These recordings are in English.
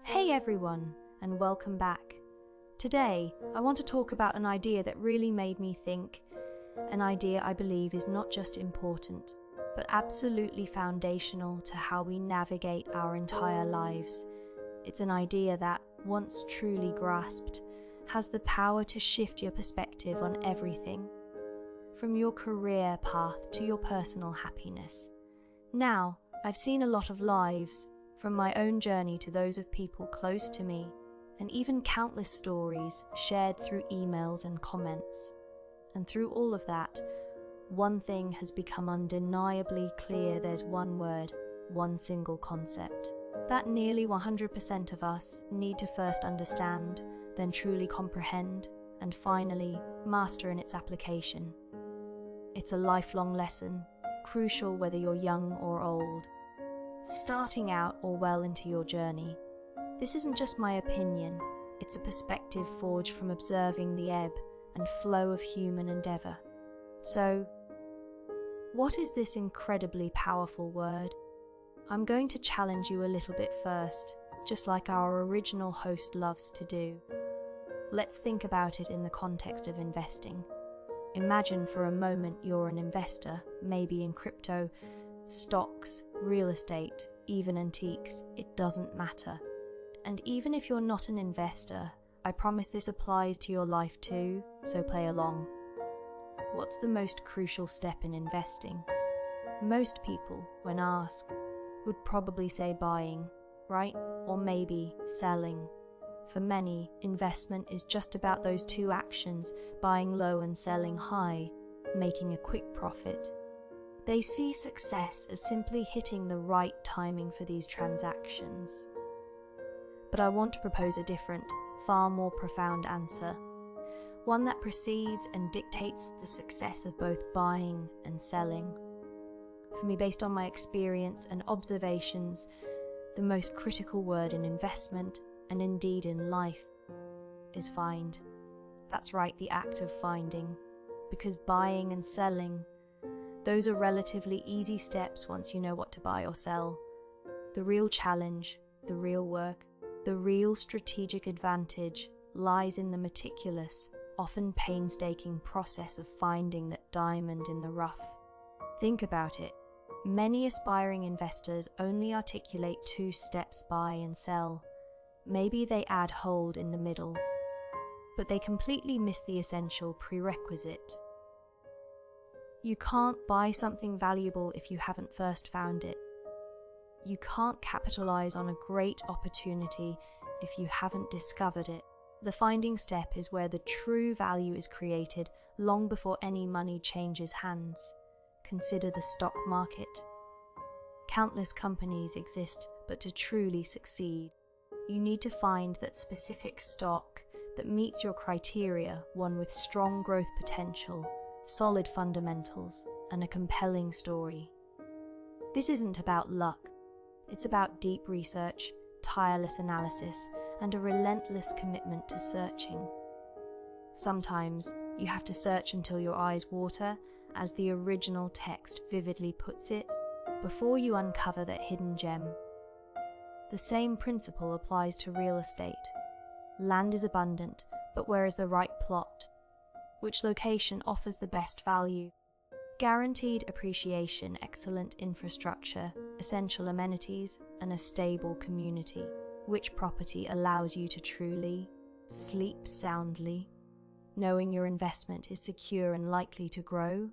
Hey everyone, and welcome back. Today, I want to talk about an idea that really made me think, an idea I believe is not just important, but absolutely foundational to how we navigate our entire lives. It's an idea that, once truly grasped, has the power to shift your perspective on everything, from your career path to your personal happiness. Now, I've seen a lot of lives, from my own journey to those of people close to me, and even countless stories shared through emails and comments. And through all of that, one thing has become undeniably clear. There's one word, one single concept, that nearly 100% of us need to first understand, then truly comprehend, and finally master in its application. It's a lifelong lesson, crucial whether you're young or old, starting out or well into your journey. This isn't just my opinion, it's a perspective forged from observing the ebb and flow of human endeavour. So, what is this incredibly powerful word? I'm going to challenge you a little bit first, just like our original host loves to do. Let's think about it in the context of investing. Imagine for a moment you're an investor, maybe in crypto, stocks, real estate, even antiques. It doesn't matter. And even if you're not an investor, I promise this applies to your life too, so play along. What's the most crucial step in investing? Most people, when asked, would probably say buying, right? Or maybe selling. For many, investment is just about those two actions, buying low and selling high, making a quick profit. They see success as simply hitting the right timing for these transactions. But I want to propose a different, far more profound answer, one that precedes and dictates the success of both buying and selling. For me, based on my experience and observations, the most critical word in investment, and indeed in life, is find. That's right, the act of finding. Because buying and selling, those are relatively easy steps once you know what to buy or sell. The real challenge, the real work, the real strategic advantage lies in the meticulous, often painstaking process of finding that diamond in the rough. Think about it. Many aspiring investors only articulate two steps: buy and sell. Maybe they add hold in the middle, but they completely miss the essential prerequisite. You can't buy something valuable if you haven't first found it. You can't capitalize on a great opportunity if you haven't discovered it. The finding step is where the true value is created long before any money changes hands. Consider the stock market. Countless companies exist, but to truly succeed, you need to find that specific stock that meets your criteria, one with strong growth potential, solid fundamentals, and a compelling story. This isn't about luck. It's about deep research, tireless analysis, and a relentless commitment to searching. Sometimes you have to search until your eyes water, as the original text vividly puts it, before you uncover that hidden gem. The same principle applies to real estate. Land is abundant, but where is the right plot? Which location offers the best value? Guaranteed appreciation, excellent infrastructure, essential amenities, and a stable community. Which property allows you to truly sleep soundly, knowing your investment is secure and likely to grow?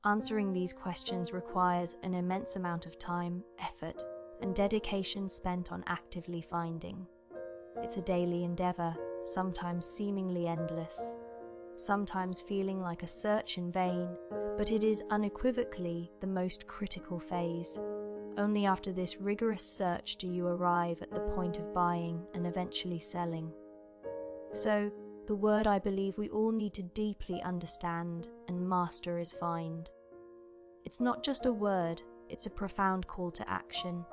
Answering these questions requires an immense amount of time, effort, and dedication spent on actively finding. It's a daily endeavor, sometimes seemingly endless, sometimes feeling like a search in vain, but it is unequivocally the most critical phase. Only after this rigorous search do you arrive at the point of buying and eventually selling. So, the word I believe we all need to deeply understand and master is find. It's not just a word, it's a profound call to action.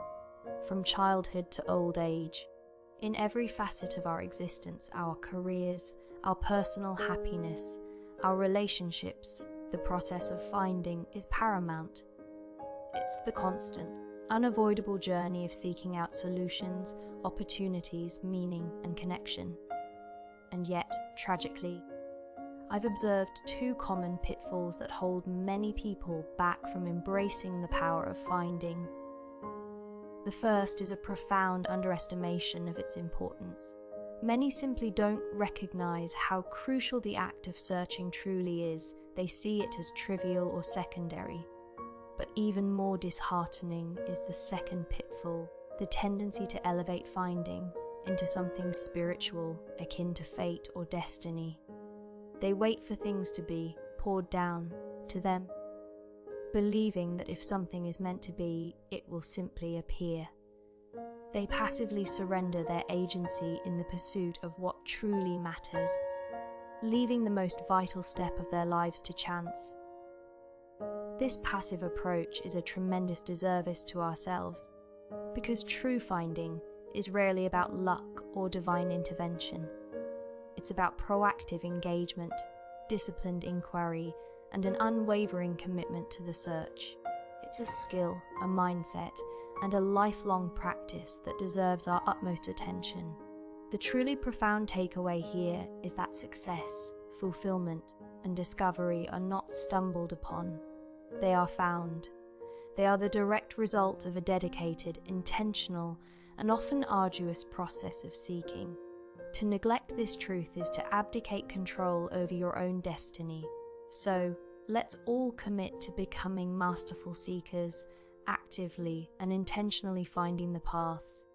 From childhood to old age, in every facet of our existence, our careers, our personal happiness, our relationships, the process of finding is paramount. It's the constant, unavoidable journey of seeking out solutions, opportunities, meaning, and connection. And yet, tragically, I've observed two common pitfalls that hold many people back from embracing the power of finding. The first is a profound underestimation of its importance. Many simply don't recognize how crucial the act of searching truly is. They see it as trivial or secondary. But even more disheartening is the second pitfall, the tendency to elevate finding into something spiritual, akin to fate or destiny. They wait for things to be poured down to them, believing that if something is meant to be, it will simply appear. They passively surrender their agency in the pursuit of what truly matters, leaving the most vital step of their lives to chance. This passive approach is a tremendous disservice to ourselves, because true finding is rarely about luck or divine intervention. It's about proactive engagement, disciplined inquiry, and an unwavering commitment to the search. It's a skill, a mindset, and a lifelong practice that deserves our utmost attention. The truly profound takeaway here is that success, fulfillment, and discovery are not stumbled upon. They are found. They are the direct result of a dedicated, intentional, and often arduous process of seeking. To neglect this truth is to abdicate control over your own destiny. So, let's all commit to becoming masterful seekers, actively and intentionally finding the paths,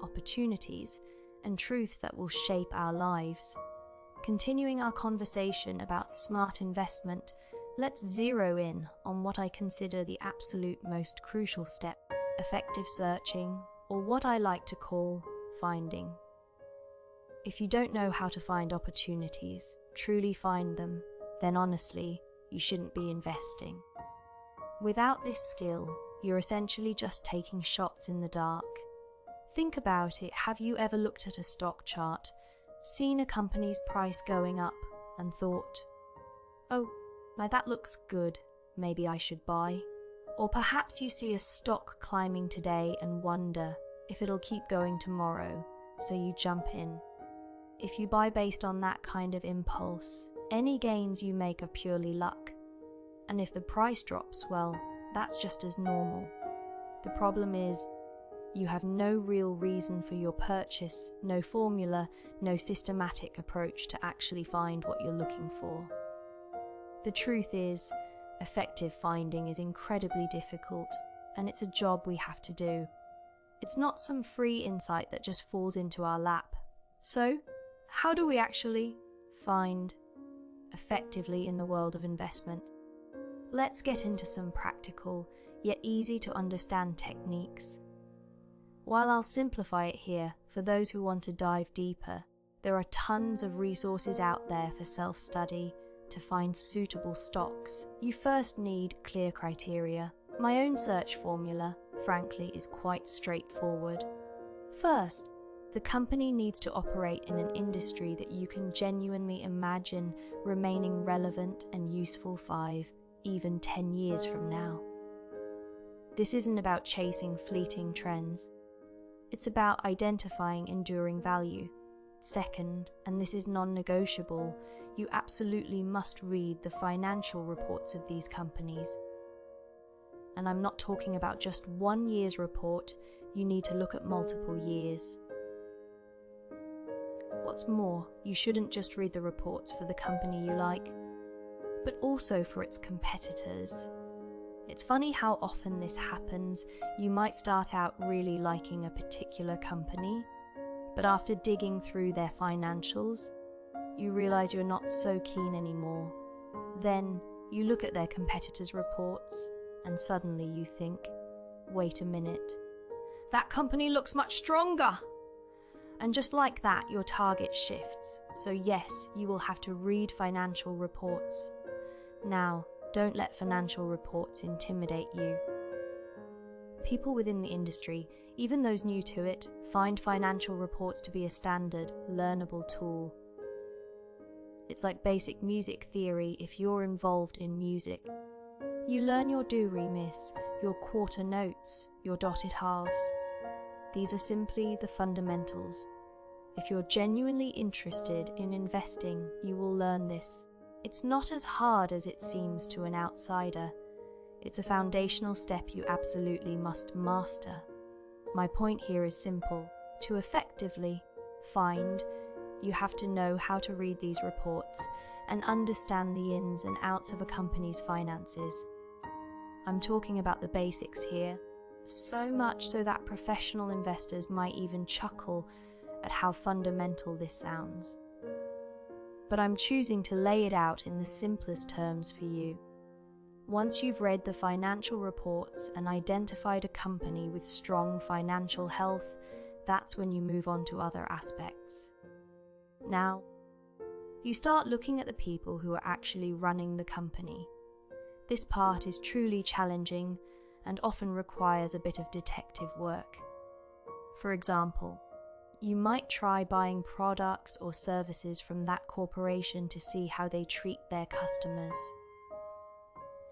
opportunities, and truths that will shape our lives. Continuing our conversation about smart investment, let's zero in on what I consider the absolute most crucial step, effective searching, or what I like to call finding. If you don't know how to find opportunities, truly find them, then honestly, you shouldn't be investing. Without this skill, you're essentially just taking shots in the dark. Think about it. Have you ever looked at a stock chart, seen a company's price going up, and thought, "Oh, that looks good, maybe I should buy"? Or perhaps you see a stock climbing today and wonder if it'll keep going tomorrow, so you jump in. If you buy based on that kind of impulse, any gains you make are purely luck. And if the price drops, well, that's just as normal. The problem is, you have no real reason for your purchase, no formula, no systematic approach to actually find what you're looking for. The truth is, effective finding is incredibly difficult, and it's a job we have to do. It's not some free insight that just falls into our lap. So, how do we actually find effectively in the world of investment? Let's get into some practical, yet easy to understand techniques. While I'll simplify it here for those who want to dive deeper, there are tons of resources out there for self-study to find suitable stocks. You first need clear criteria. My own search formula, frankly, is quite straightforward. First, the company needs to operate in an industry that you can genuinely imagine remaining relevant and useful 5, even 10 years from now. This isn't about chasing fleeting trends. It's about identifying enduring value. Second, and this is non-negotiable, you absolutely must read the financial reports of these companies. And I'm not talking about just 1 year's report, you need to look at multiple years. What's more, you shouldn't just read the reports for the company you like, but also for its competitors. It's funny how often this happens. You might start out really liking a particular company, but after digging through their financials, you realize you're not so keen anymore. Then you look at their competitors' reports, and suddenly you think, wait a minute, that company looks much stronger! And just like that, your target shifts. So yes, you will have to read financial reports. Now, don't let financial reports intimidate you. People within the industry, even those new to it, find financial reports to be a standard, learnable tool. It's like basic music theory if you're involved in music. You learn your do re miss, your quarter notes, your dotted halves. These are simply the fundamentals. If you're genuinely interested in investing, you will learn this. It's not as hard as it seems to an outsider. It's a foundational step you absolutely must master. My point here is simple. To effectively find, you have to know how to read these reports and understand the ins and outs of a company's finances. I'm talking about the basics here, so much so that professional investors might even chuckle at how fundamental this sounds. But I'm choosing to lay it out in the simplest terms for you. Once you've read the financial reports and identified a company with strong financial health, that's when you move on to other aspects. Now, you start looking at the people who are actually running the company. This part is truly challenging and often requires a bit of detective work. For example, you might try buying products or services from that corporation to see how they treat their customers.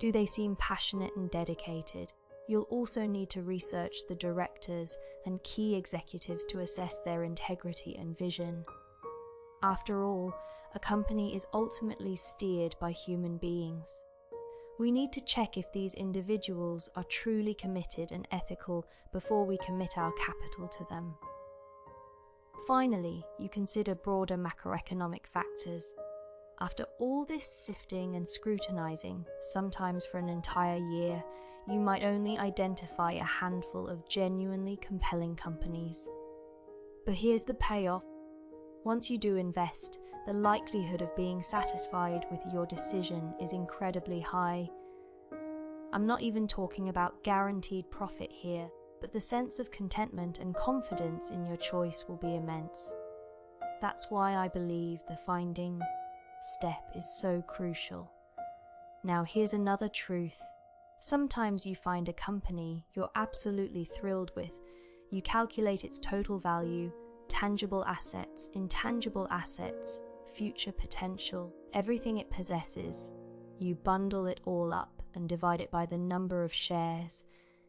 Do they seem passionate and dedicated? You'll also need to research the directors and key executives to assess their integrity and vision. After all, a company is ultimately steered by human beings. We need to check if these individuals are truly committed and ethical before we commit our capital to them. Finally, you consider broader macroeconomic factors. After all this sifting and scrutinizing, sometimes for an entire year, you might only identify a handful of genuinely compelling companies. But here's the payoff. Once you do invest, the likelihood of being satisfied with your decision is incredibly high. I'm not even talking about guaranteed profit here, but the sense of contentment and confidence in your choice will be immense. That's why I believe the finding step is so crucial. Now here's another truth. Sometimes you find a company you're absolutely thrilled with. You calculate its total value, tangible assets, intangible assets, future potential, everything it possesses. You bundle it all up and divide it by the number of shares.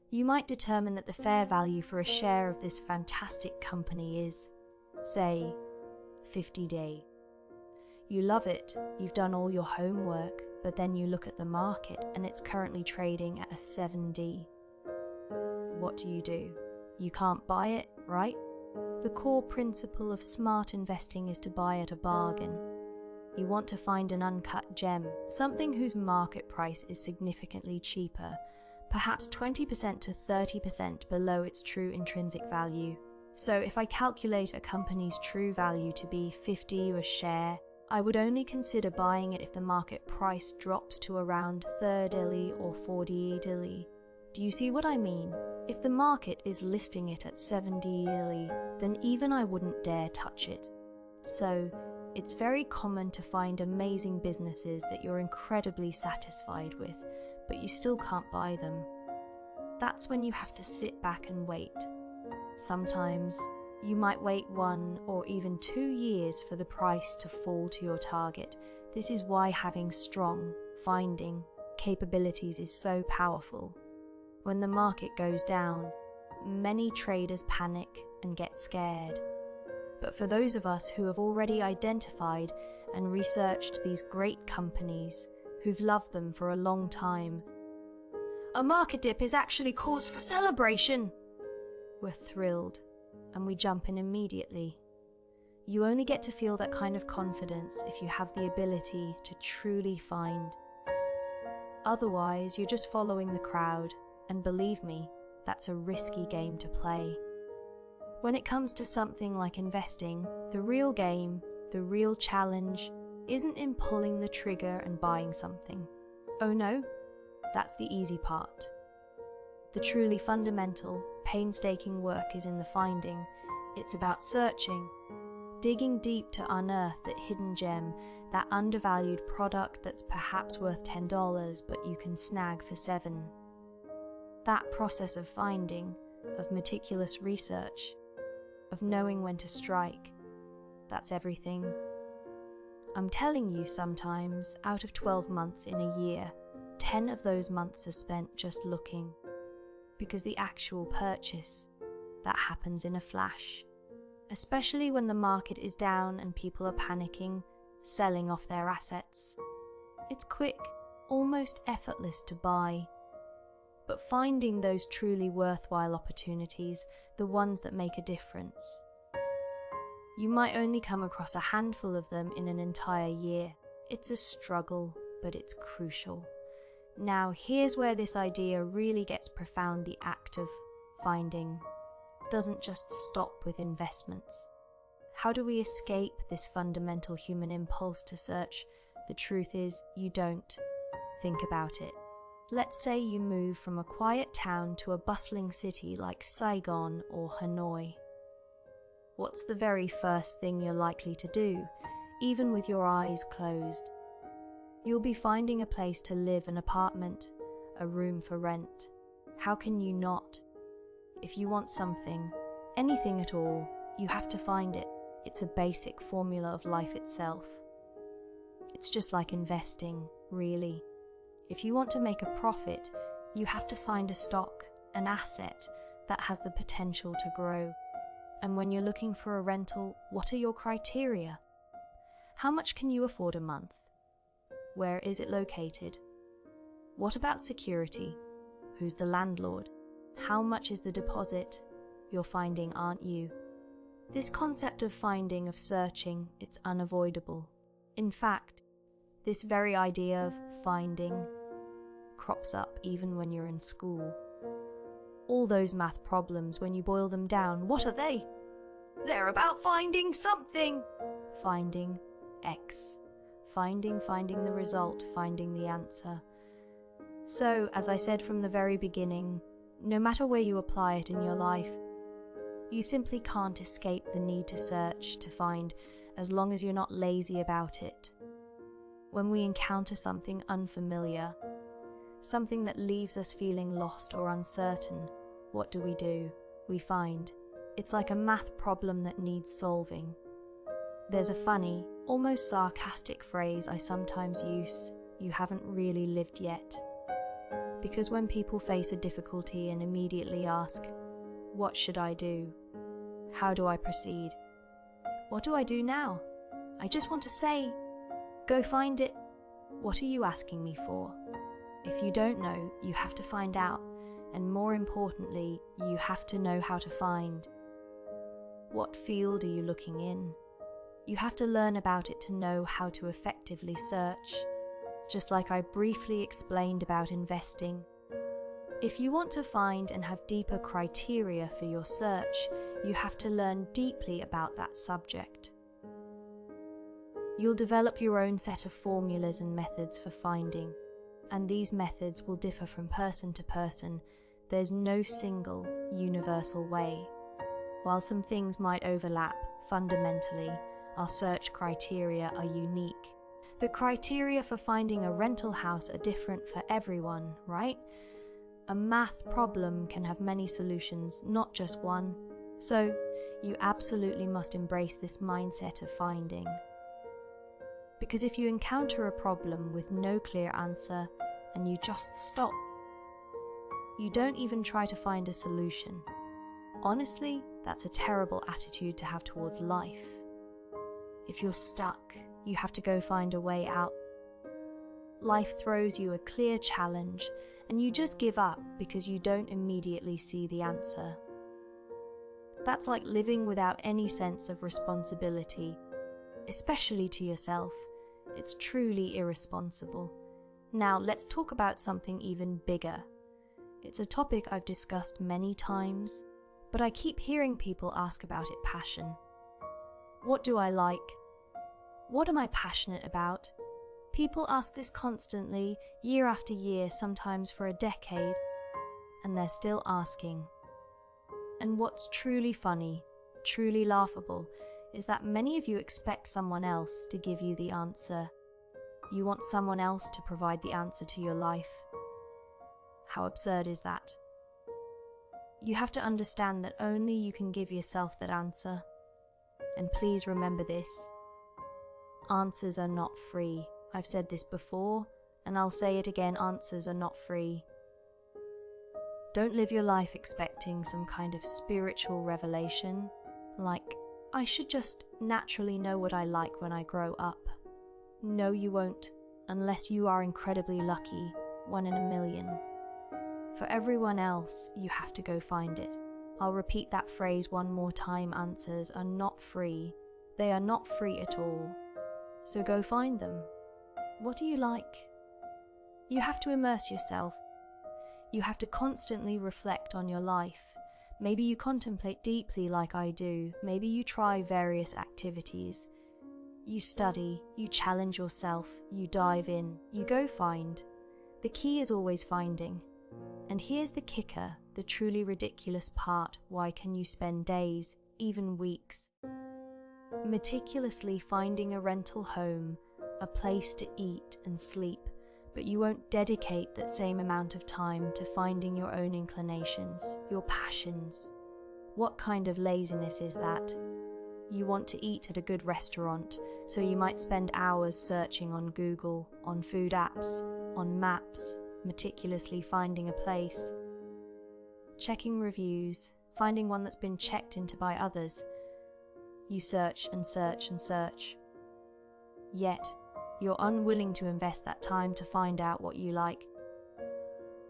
You might determine that the fair value for a share of this fantastic company is, say, $50. You love it, you've done all your homework, but then you look at the market and it's currently trading at a $7. What do? You can't buy it, right? The core principle of smart investing is to buy at a bargain. You want to find an uncut gem, something whose market price is significantly cheaper, perhaps 20% to 30% below its true intrinsic value. So if I calculate a company's true value to be $50 a share, I would only consider buying it if the market price drops to around $30 or $40. Do you see what I mean? If the market is listing it at $70, then even I wouldn't dare touch it. So, it's very common to find amazing businesses that you're incredibly satisfied with, but you still can't buy them. That's when you have to sit back and wait. Sometimes, you might wait 1 or even 2 years for the price to fall to your target. This is why having strong finding capabilities is so powerful. When the market goes down, many traders panic and get scared. But for those of us who have already identified and researched these great companies, who've loved them for a long time, a market dip is actually cause for celebration. We're thrilled, and we jump in immediately. You only get to feel that kind of confidence if you have the ability to truly find. Otherwise, you're just following the crowd, and believe me, that's a risky game to play. When it comes to something like investing, the real game, the real challenge, isn't in pulling the trigger and buying something. Oh no, that's the easy part. The truly fundamental, painstaking work is in the finding. It's about searching, digging deep to unearth that hidden gem, that undervalued product that's perhaps worth $10 but you can snag for $7. That process of finding, of meticulous research, of knowing when to strike, that's everything. I'm telling you, sometimes, out of 12 months in a year, 10 of those months are spent just looking. because the actual purchase, that happens in a flash. Especially when the market is down and people are panicking, selling off their assets. It's quick, almost effortless to buy. But finding those truly worthwhile opportunities, the ones that make a difference. You might only come across a handful of them in an entire year. It's a struggle, but it's crucial. Now, here's where this idea really gets profound. The act of finding doesn't just stop with investments. How do we escape this fundamental human impulse to search? The truth is, you don't. Think about it. Let's say you move from a quiet town to a bustling city like Saigon or Hanoi. What's the very first thing you're likely to do, even with your eyes closed? You'll be finding a place to live, an apartment, a room for rent. How can you not? If you want something, anything at all, you have to find it. It's a basic formula of life itself. It's just like investing, really. If you want to make a profit, you have to find a stock, an asset that has the potential to grow. And when you're looking for a rental, what are your criteria? How much can you afford a month? Where is it located? What about security? Who's the landlord? How much is the deposit? You're finding, aren't you? This concept of finding, of searching, it's unavoidable. In fact, this very idea of finding crops up even when you're in school. All those math problems, when you boil them down, what are they? They're about finding something. Finding X. Finding the result, finding the answer. So, as I said from the very beginning, no matter where you apply it in your life, you simply can't escape the need to search, to find, as long as you're not lazy about it. When we encounter something unfamiliar, something that leaves us feeling lost or uncertain, what do? We find. It's like a math problem that needs solving. There's a funny, almost sarcastic phrase I sometimes use, you haven't really lived yet. Because when people face a difficulty and immediately ask, what should I do? How do I proceed? What do I do now? I just want to say, go find it. What are you asking me for? If you don't know, you have to find out, and more importantly, you have to know how to find. What field are you looking in? You have to learn about it to know how to effectively search, just like I briefly explained about investing. If you want to find and have deeper criteria for your search, you have to learn deeply about that subject. You'll develop your own set of formulas and methods for finding, and these methods will differ from person to person. There's no single, universal way. While some things might overlap, fundamentally, our search criteria are unique. The criteria for finding a rental house are different for everyone, right? A math problem can have many solutions, not just one. So, you absolutely must embrace this mindset of finding. Because if you encounter a problem with no clear answer and you just stop, you don't even try to find a solution. Honestly, that's a terrible attitude to have towards life. If you're stuck, you have to go find a way out. Life throws you a clear challenge and you just give up because you don't immediately see the answer. That's like living without any sense of responsibility, especially to yourself. It's truly irresponsible. Now let's talk about something even bigger. It's a topic I've discussed many times, but I keep hearing people ask about it: passion. What do I like? What am I passionate about? People ask this constantly, year after year, sometimes for a decade, and they're still asking. And what's truly funny, truly laughable, is that many of you expect someone else to give you the answer. You want someone else to provide the answer to your life. How absurd is that? You have to understand that only you can give yourself that answer. And please remember this: answers are not free. I've said this before, and I'll say it again: answers are not free. Don't live your life expecting some kind of spiritual revelation, like, I should just naturally know what I like when I grow up. No, you won't, unless you are incredibly lucky, 1 in a million. For everyone else, you have to go find it. I'll repeat that phrase one more time. Answers are not free. They are not free at all. So go find them. What do you like? You have to immerse yourself. You have to constantly reflect on your life. Maybe you contemplate deeply like I do. Maybe you try various activities. You study, you challenge yourself, you dive in, you go find. The key is always finding. And here's the kicker, the truly ridiculous part. Why can you spend days, even weeks, meticulously finding a rental home, a place to eat and sleep, but you won't dedicate that same amount of time to finding your own inclinations, your passions? What kind of laziness is that? You want to eat at a good restaurant, so you might spend hours searching on Google, on food apps, on maps, meticulously finding a place, checking reviews, finding one that's been checked into by others. You search and search and search. Yet, you're unwilling to invest that time to find out what you like,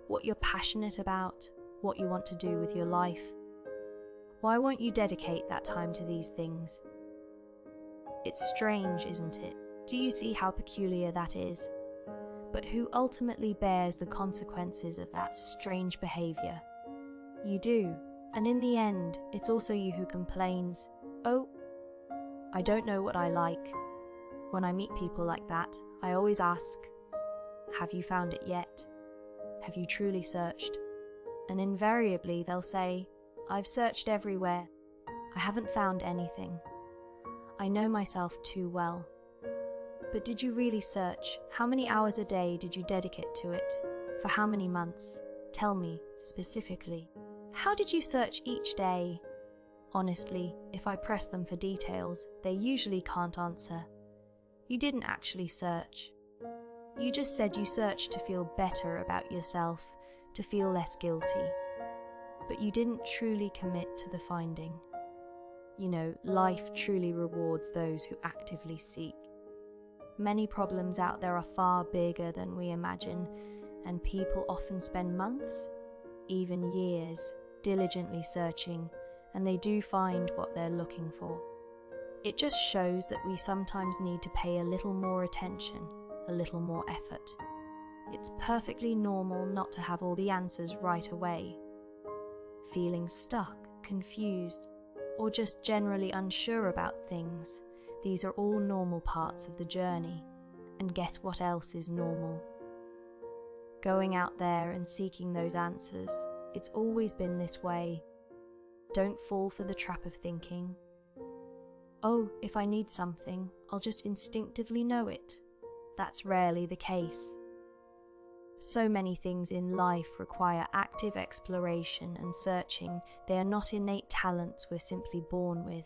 what you're passionate about, what you want to do with your life. Why won't you dedicate that time to these things? It's strange, isn't it? Do you see how peculiar that is? But who ultimately bears the consequences of that strange behavior? You do, and in the end, it's also you who complains, "Oh, I don't know what I like." When I meet people like that, I always ask, have you found it yet? Have you truly searched? And invariably they'll say, I've searched everywhere. I haven't found anything. I know myself too well. But did you really search? How many hours a day did you dedicate to it? For how many months? Tell me, specifically. How did you search each day? Honestly, if I press them for details, they usually can't answer. You didn't actually search. You just said you searched to feel better about yourself, to feel less guilty. But you didn't truly commit to the finding. You know, life truly rewards those who actively seek. Many problems out there are far bigger than we imagine, and people often spend months, even years, diligently searching, and they do find what they're looking for. It just shows that we sometimes need to pay a little more attention, a little more effort. It's perfectly normal not to have all the answers right away. Feeling stuck, confused, or just generally unsure about things, these are all normal parts of the journey. And guess what else is normal? Going out there and seeking those answers. It's always been this way. Don't fall for the trap of thinking, oh, if I need something, I'll just instinctively know it. That's rarely the case. So many things in life require active exploration and searching. They are not innate talents we're simply born with.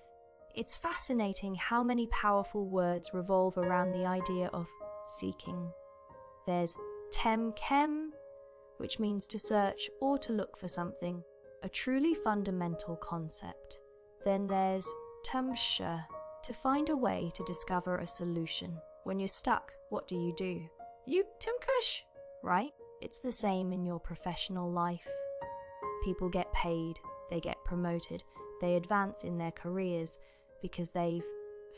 It's fascinating how many powerful words revolve around the idea of seeking. There's tem-kem, which means to search or to look for something, a truly fundamental concept. Then there's tumsha, to find a way to discover a solution. When you're stuck, what do? You tumkush, right? It's the same in your professional life. People get paid, they get promoted, they advance in their careers because they've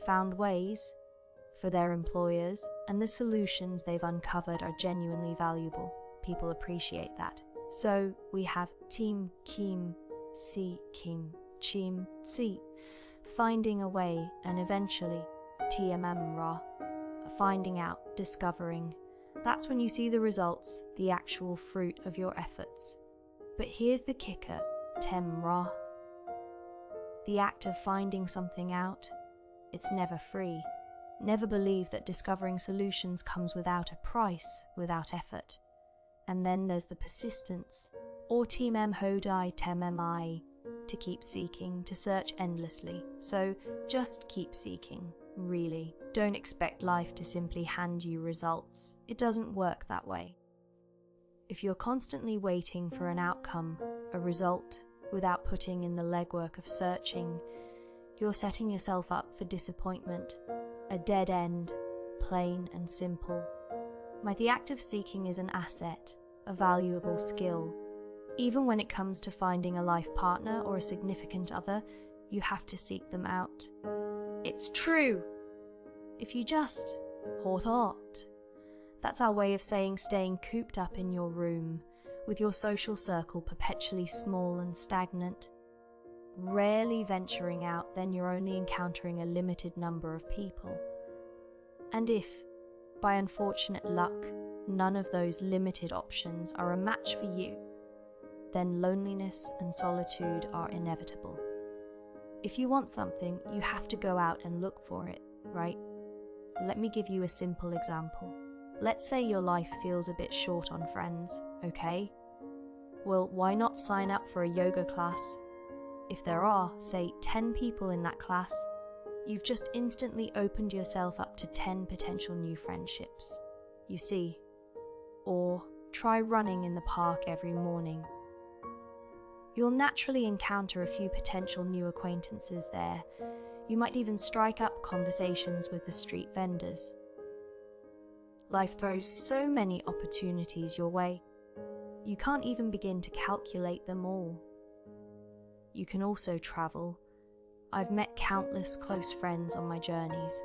found ways for their employers, and the solutions they've uncovered are genuinely valuable. People appreciate that. So we have team kim, si kim, chim si, finding a way, and eventually TMM-ra, finding out, discovering. That's when you see the results, the actual fruit of your efforts. But here's the kicker, tem-ra. The act of finding something out, it's never free. Never believe that discovering solutions comes without a price, without effort. And then there's the persistence, or timem hodai temmi, to keep seeking, to search endlessly. So just keep seeking, really. Don't expect life to simply hand you results. It doesn't work that way. If you're constantly waiting for an outcome, a result without putting in the legwork of searching, you're setting yourself up for disappointment, a dead end, plain and simple. The act of seeking is an asset, a valuable skill. Even when it comes to finding a life partner or a significant other, you have to seek them out. It's true! If you just hårt hårt. That's our way of saying staying cooped up in your room, with your social circle perpetually small and stagnant. Rarely venturing out, then you're only encountering a limited number of people. And if, by unfortunate luck, none of those limited options are a match for you, then loneliness and solitude are inevitable. If you want something, you have to go out and look for it, right? Let me give you a simple example. Let's say your life feels a bit short on friends, okay? Well, why not sign up for a yoga class? If there are, say, 10 people in that class, you've just instantly opened yourself up to 10 potential new friendships. You see? Or try running in the park every morning. You'll naturally encounter a few potential new acquaintances there. You might even strike up conversations with the street vendors. Life throws so many opportunities your way. You can't even begin to calculate them all. You can also travel. I've met countless close friends on my journeys.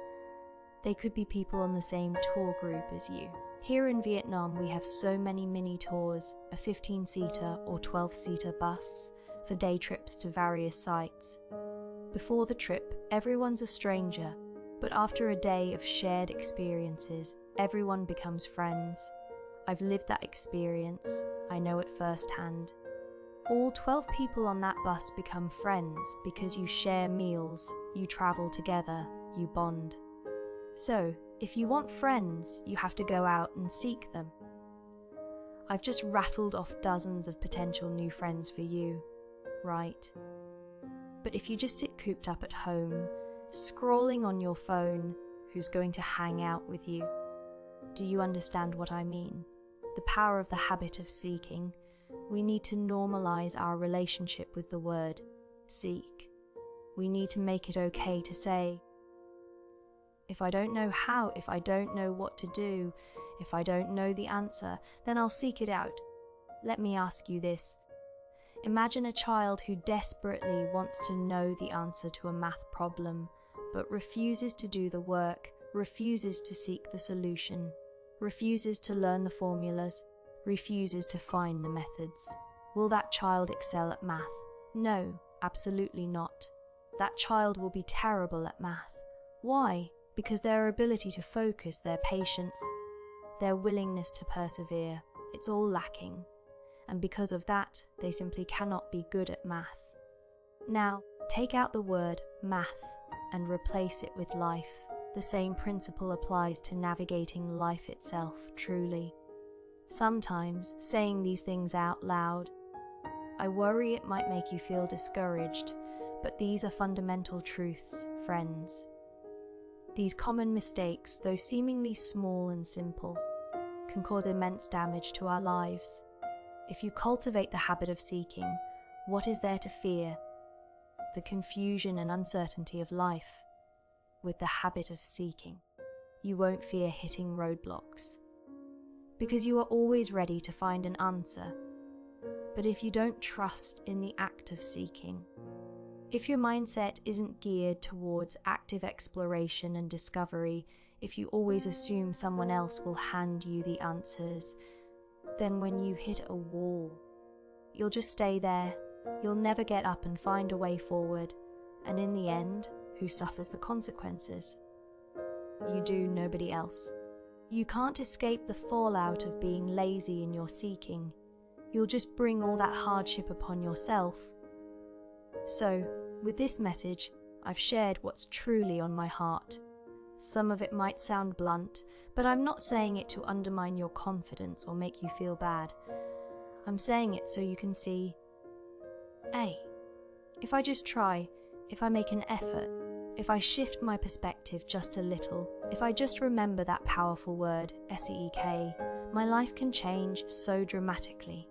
They could be people on the same tour group as you. Here in Vietnam, we have so many mini tours, a 15-seater or 12-seater bus, for day trips to various sites. Before the trip, everyone's a stranger, but after a day of shared experiences, everyone becomes friends. I've lived that experience, I know it firsthand. All 12 people on that bus become friends because you share meals, you travel together, you bond. So, if you want friends, you have to go out and seek them. I've just rattled off dozens of potential new friends for you, right? But if you just sit cooped up at home, scrolling on your phone, who's going to hang out with you? Do you understand what I mean? The power of the habit of seeking. We need to normalize our relationship with the word seek. We need to make it okay to say, if I don't know how, if I don't know what to do, if I don't know the answer, then I'll seek it out. Let me ask you this. Imagine a child who desperately wants to know the answer to a math problem, but refuses to do the work, refuses to seek the solution, refuses to learn the formulas, refuses to find the methods. Will that child excel at math? No, absolutely not. That child will be terrible at math. Why? Because their ability to focus, their patience, their willingness to persevere, it's all lacking. And because of that, they simply cannot be good at math. Now, take out the word math and replace it with life. The same principle applies to navigating life itself, truly. Sometimes, saying these things out loud, I worry it might make you feel discouraged, but these are fundamental truths, friends. These common mistakes, though seemingly small and simple, can cause immense damage to our lives. If you cultivate the habit of seeking, what is there to fear? The confusion and uncertainty of life. With the habit of seeking, you won't fear hitting roadblocks, because you are always ready to find an answer. But if you don't trust in the act of seeking, if your mindset isn't geared towards active exploration and discovery, if you always assume someone else will hand you the answers, then when you hit a wall, you'll just stay there, you'll never get up and find a way forward, and in the end, who suffers the consequences? You do, nobody else. You can't escape the fallout of being lazy in your seeking. You'll just bring all that hardship upon yourself. So, with this message, I've shared what's truly on my heart. Some of it might sound blunt, but I'm not saying it to undermine your confidence or make you feel bad. I'm saying it so you can see, hey, if I just try, if I make an effort, if I shift my perspective just a little, if I just remember that powerful word, SEEK, my life can change so dramatically.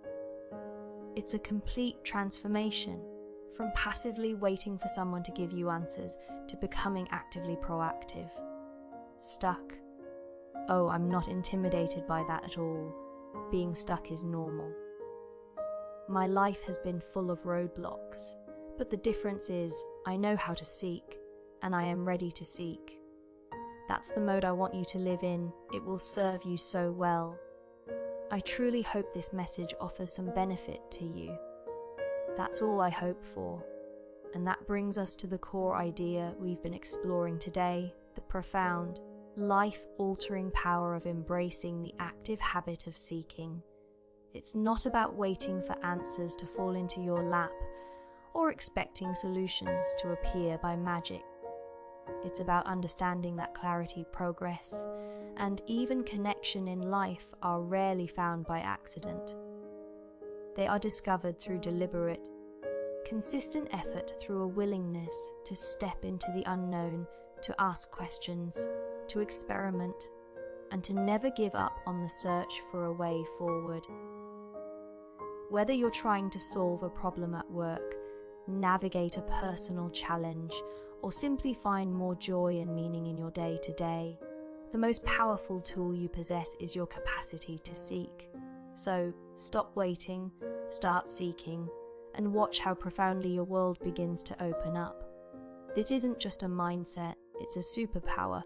It's a complete transformation, from passively waiting for someone to give you answers to becoming actively proactive. Stuck? Oh, I'm not intimidated by that at all. Being stuck is normal. My life has been full of roadblocks, but the difference is I know how to seek, and I am ready to seek. That's the mode I want you to live in. It will serve you so well. I truly hope this message offers some benefit to you. That's all I hope for. And that brings us to the core idea we've been exploring today, the profound, life-altering power of embracing the active habit of seeking. It's not about waiting for answers to fall into your lap or expecting solutions to appear by magic. It's about understanding that clarity, progress, and even connection in life are rarely found by accident. They are discovered through deliberate, consistent effort, through a willingness to step into the unknown, to ask questions, to experiment, and to never give up on the search for a way forward. Whether you're trying to solve a problem at work, navigate a personal challenge, or simply find more joy and meaning in your day-to-day, the most powerful tool you possess is your capacity to seek. So, stop waiting, start seeking, and watch how profoundly your world begins to open up. This isn't just a mindset, it's a superpower